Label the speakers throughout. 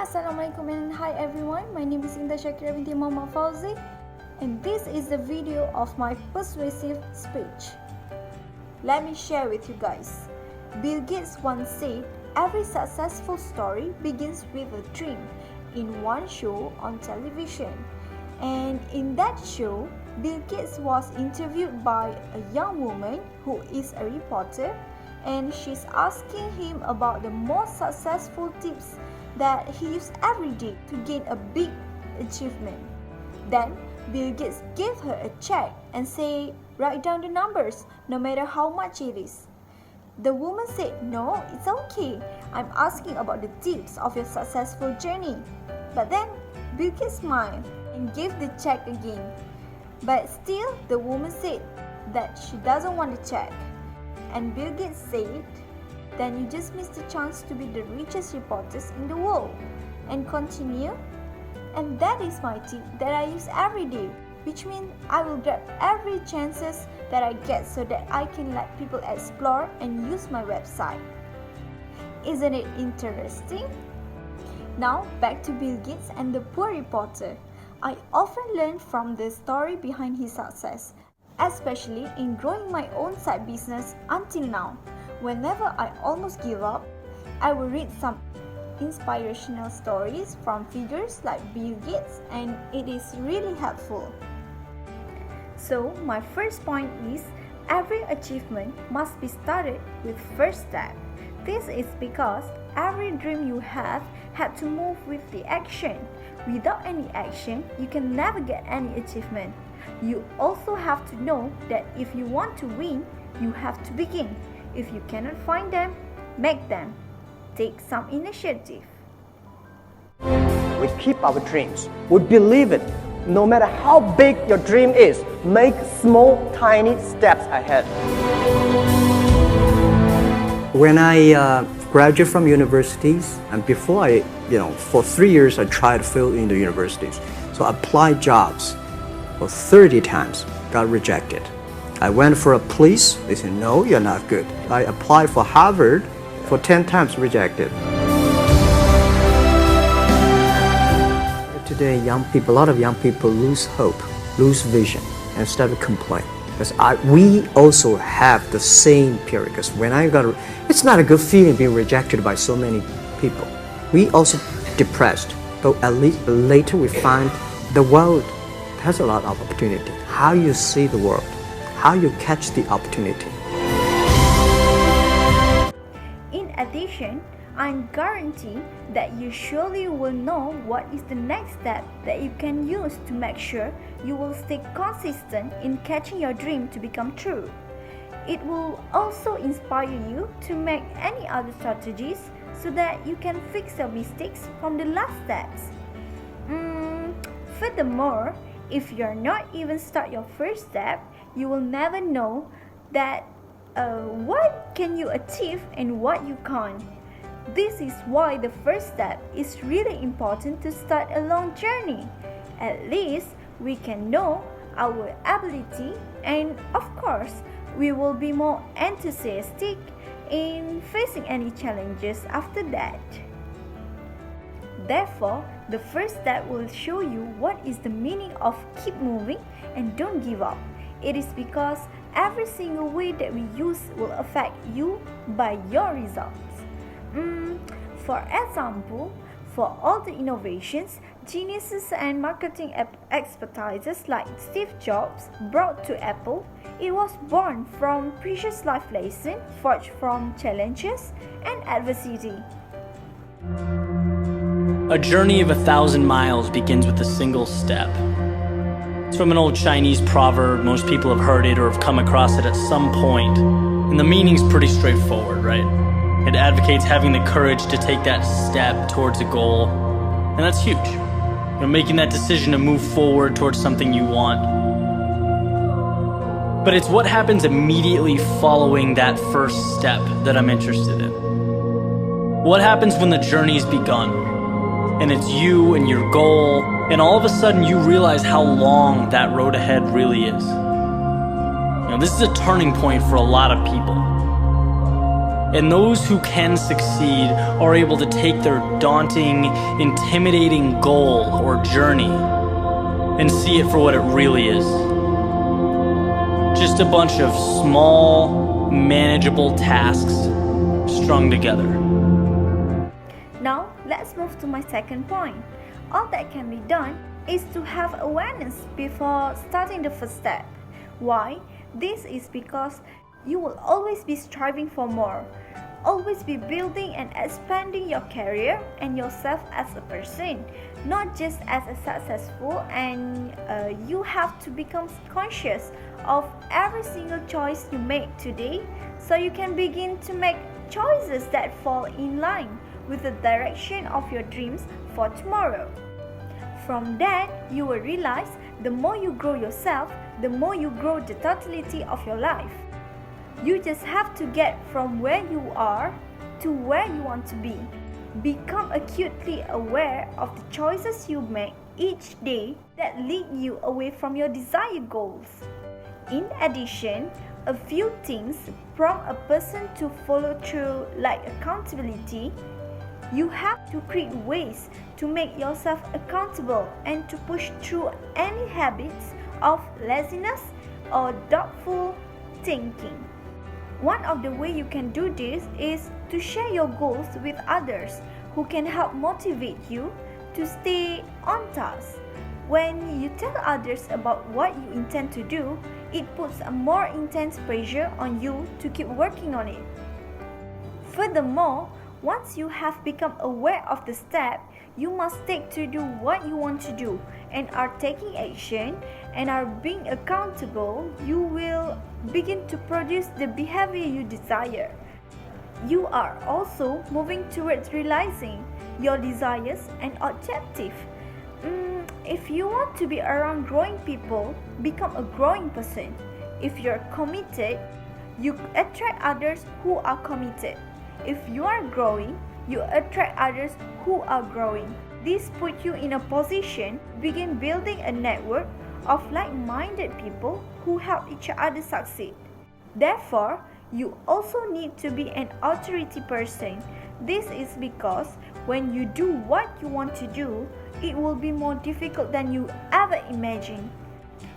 Speaker 1: Assalamualaikum and hi everyone, my name is Indah Shakira binti Muhammad Fauzi and this is the video of my persuasive speech. Let me share with you guys. Bill Gates once said, every successful story begins with a dream in one show on television. And in that show, Bill Gates was interviewed by a young woman who is a reporter, and she's asking him about the most successful tips that he used every day to gain a big achievement. Then Bill Gates gave her a check and said, write down the numbers no matter how much it is. The woman said, no, it's okay. I'm asking about the tips of your successful journey. But then Bill Gates smiled and gave the check again. But still the woman said that she doesn't want the check. And Bill Gates said, then you just missed the chance to be the richest reporters in the world. And continue, and that is my tip that I use every day, which means I will grab every chances that I get so that I can let people explore and use my website. Isn't it interesting? Now back to Bill Gates and the poor reporter. I often learn from the story behind his success, especially in growing my own side business until now. Whenever I almost give up, I will read some inspirational stories from figures like Bill Gates, and it is really helpful. So my first point is, every achievement must be started with first step. This is because every dream you have had to move with the action. Without any action, you can never get any achievement. You also have to know that if you want to win, you have to begin. If you cannot find them, make them. Take some initiative.
Speaker 2: We keep our dreams. We believe it. No matter how big your dream is, make small, tiny steps ahead.
Speaker 3: When I graduated from universities, and before for 3 years I tried to fill in the universities. So I applied jobs for 30 times, got rejected. I went for a police, they said, no, you're not good. I applied for Harvard for 10 times, rejected. Today, a lot of young people lose hope, lose vision, and start to complain. Because we also have the same period. Because when it's not a good feeling being rejected by so many people. We also depressed, but at least later we find the world has a lot of opportunity. How you see the world, how you catch the opportunity.
Speaker 1: In addition, I'm guaranteed that you surely will know what is the next step that you can use to make sure you will stay consistent in catching your dream to become true. It will also inspire you to make any other strategies so that you can fix your mistakes from the last steps. Furthermore, if you're not even start your first step, you will never know that what can you achieve and what you can't. This is why the first step is really important to start a long journey. At least we can know our ability, and of course, we will be more enthusiastic in facing any challenges after that. Therefore, the first step will show you what is the meaning of keep moving and don't give up. It is because every single way that we use will affect you by your results. For example, for all the innovations, geniuses and marketing expertises like Steve Jobs brought to Apple, it was born from precious life lessons forged from challenges and adversity.
Speaker 4: A journey of 1,000 miles begins with a single step. It's from an old Chinese proverb. Most people have heard it or have come across it at some point. And the meaning's pretty straightforward, right? It advocates having the courage to take that step towards a goal. And that's huge. Making that decision to move forward towards something you want. But it's what happens immediately following that first step that I'm interested in. What happens when the journey's begun? And it's you and your goal, and all of a sudden you realize how long that road ahead really is. This is a turning point for a lot of people. And those who can succeed are able to take their daunting, intimidating goal or journey and see it for what it really is. Just a bunch of small, manageable tasks strung together.
Speaker 1: Now, let's move to my second point. All that can be done is to have awareness before starting the first step. Why? This is because you will always be striving for more. Always be building and expanding your career and yourself as a person, not just as a successful, and you have to become conscious of every single choice you make today so you can begin to make choices that fall in line with the direction of your dreams for tomorrow. From that, you will realize the more you grow yourself, the more you grow the totality of your life. You just have to get from where you are to where you want to be. Become acutely aware of the choices you make each day that lead you away from your desired goals. In addition, a few things prompt a person to follow through, like accountability. You have to create ways to make yourself accountable and to push through any habits of laziness or doubtful thinking. One of the ways you can do this is to share your goals with others who can help motivate you to stay on task. When you tell others about what you intend to do, it puts a more intense pressure on you to keep working on it. Furthermore, once you have become aware of the step you must take to do what you want to do and are taking action and are being accountable, you will begin to produce the behavior you desire. You are also moving towards realizing your desires and objectives. If you want to be around growing people, become a growing person. If you're committed, you attract others who are committed. If you are growing, you attract others who are growing. This puts you in a position to begin building a network of like-minded people who help each other succeed. Therefore, you also need to be an authority person. This is because when you do what you want to do, it will be more difficult than you ever imagined.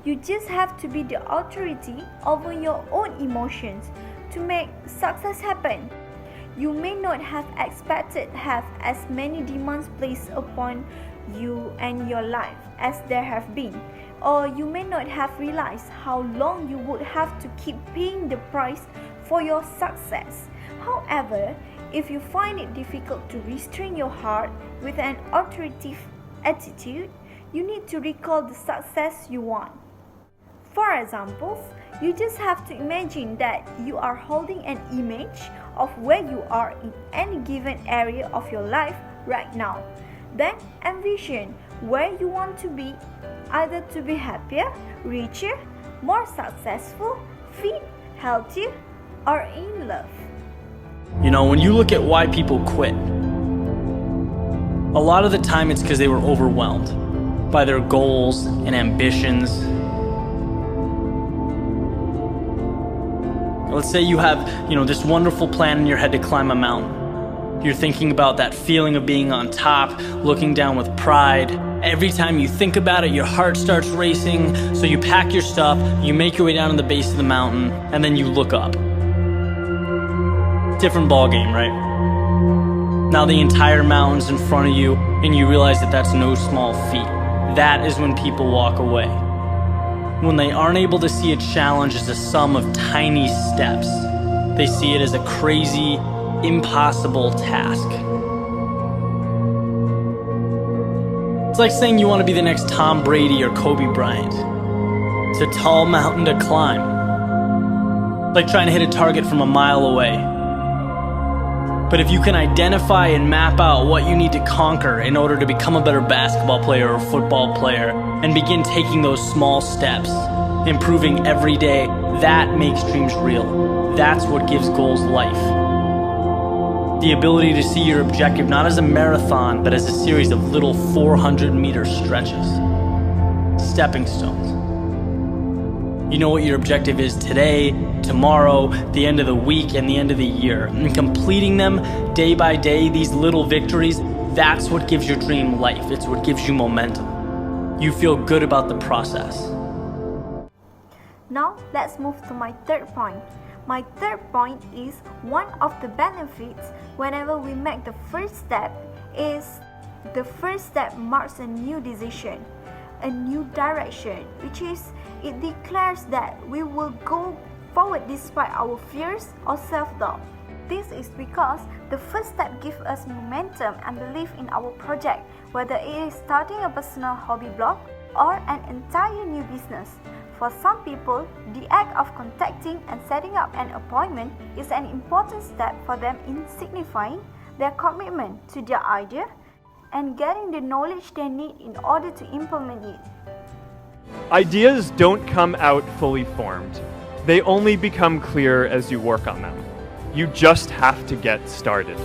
Speaker 1: You just have to be the authority over your own emotions to make success happen. You may not have expected to have as many demands placed upon you and your life as there have been, or you may not have realized how long you would have to keep paying the price for your success. However, if you find it difficult to restrain your heart with an authoritative attitude, you need to recall the success you want. For example, you just have to imagine that you are holding an image of where you are in any given area of your life right now. Then envision where you want to be, either to be happier, richer, more successful, fit, healthier, or in love.
Speaker 4: You know, when you look at why people quit, a lot of the time it's because they were overwhelmed by their goals and ambitions. Let's say you have, this wonderful plan in your head to climb a mountain. You're thinking about that feeling of being on top, looking down with pride. Every time you think about it, your heart starts racing. So you pack your stuff, you make your way down to the base of the mountain, and then you look up. Different ball game, right? Now the entire mountain's in front of you, and you realize that that's no small feat. That is when people walk away. When they aren't able to see a challenge as a sum of tiny steps, they see it as a crazy, impossible task. It's like saying you want to be the next Tom Brady or Kobe Bryant. It's a tall mountain to climb. Like trying to hit a target from a mile away. But if you can identify and map out what you need to conquer in order to become a better basketball player or football player, and begin taking those small steps, improving every day, that makes dreams real. That's what gives goals life. The ability to see your objective not as a marathon, but as a series of little 400-meter stretches. Stepping stones. You know what your objective is today, tomorrow, the end of the week, and the end of the year. And completing them day by day, these little victories, that's what gives your dream life. It's what gives you momentum. You feel good about the process.
Speaker 1: Now let's move to my third point. My third point is one of the benefits whenever we make the first step is the first step marks a new decision, a new direction, which is it declares that we will go forward despite our fears or self-doubt. This is because the first step gives us momentum and belief in our project, whether it is starting a personal hobby blog or an entire new business. For some people, the act of contacting and setting up an appointment is an important step for them in signifying their commitment to their idea and getting the knowledge they need in order to implement it.
Speaker 5: Ideas don't come out fully formed. They only become clear as you work on them. You just have to get started.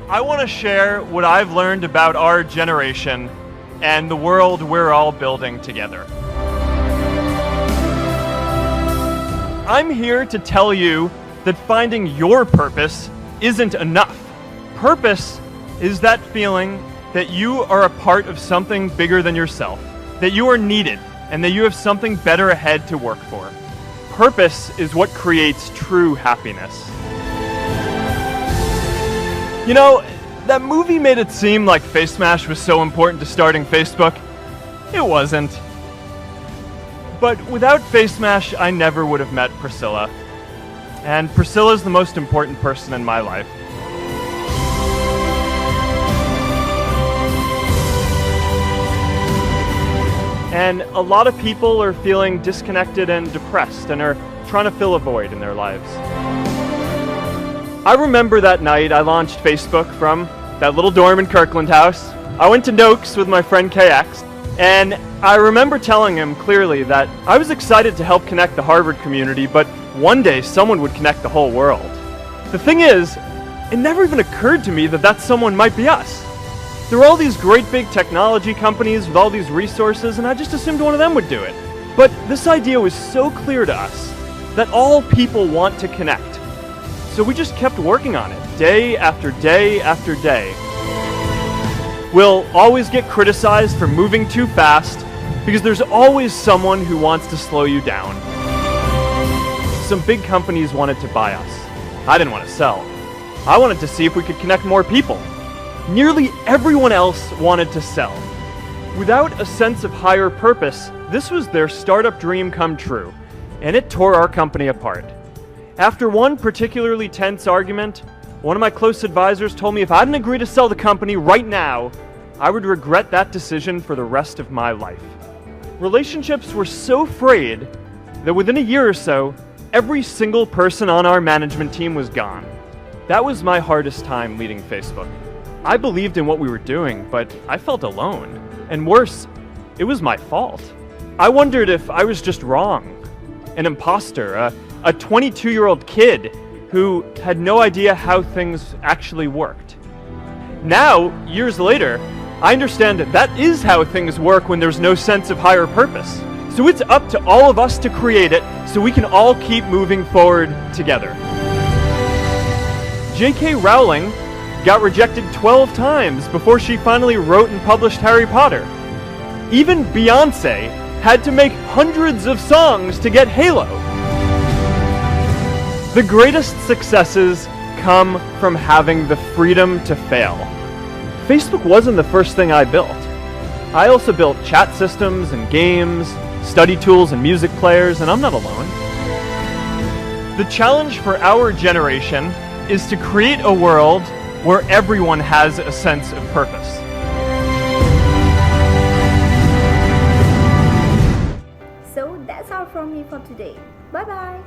Speaker 5: I want to share what I've learned about our generation and the world we're all building together. I'm here to tell you that finding your purpose isn't enough. Purpose is that feeling that you are a part of something bigger than yourself, that you are needed, and that you have something better ahead to work for. Purpose is what creates true happiness. You know, that movie made it seem like Face Smash was so important to starting Facebook. It wasn't. But without Face Smash, I never would have met Priscilla. And Priscilla's the most important person in my life. And a lot of people are feeling disconnected and depressed and are trying to fill a void in their lives. I remember that night I launched Facebook from that little dorm in Kirkland House. I went to Noakes with my friend KX, and I remember telling him clearly that I was excited to help connect the Harvard community, but one day someone would connect the whole world. The thing is, it never even occurred to me that that someone might be us. There were all these great big technology companies with all these resources, and I just assumed one of them would do it. But this idea was so clear to us that all people want to connect. So we just kept working on it, day after day after day. We'll always get criticized for moving too fast because there's always someone who wants to slow you down. Some big companies wanted to buy us. I didn't want to sell. I wanted to see if we could connect more people. Nearly everyone else wanted to sell. Without a sense of higher purpose, this was their startup dream come true, and it tore our company apart. After one particularly tense argument, one of my close advisors told me if I didn't agree to sell the company right now, I would regret that decision for the rest of my life. Relationships were so frayed that within a year or so, every single person on our management team was gone. That was my hardest time leading Facebook. I believed in what we were doing, but I felt alone. And worse, it was my fault. I wondered if I was just wrong, an imposter, a 22-year-old kid who had no idea how things actually worked. Now, years later, I understand that that is how things work when there's no sense of higher purpose. So it's up to all of us to create it so we can all keep moving forward together. J.K. Rowling got rejected 12 times before she finally wrote and published Harry Potter. Even Beyoncé had to make hundreds of songs to get Halo. The greatest successes come from having the freedom to fail. Facebook wasn't the first thing I built. I also built chat systems and games, study tools and music players, and I'm not alone. The challenge for our generation is to create a world where everyone has a sense of purpose.
Speaker 1: So that's all from me for today. Bye bye.